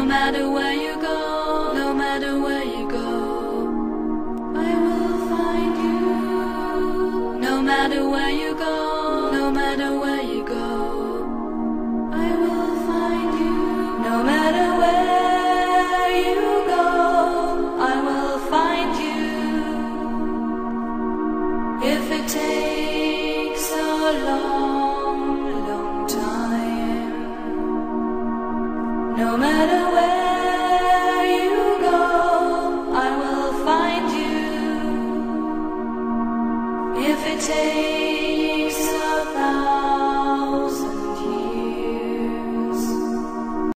matter where you go, no matter where you go, I will find you. No matter where you go, no matter where you go, I will find you. No matter where you go, I will find you. If it takes a long, long time, no matter where you go, I will find you. If it takes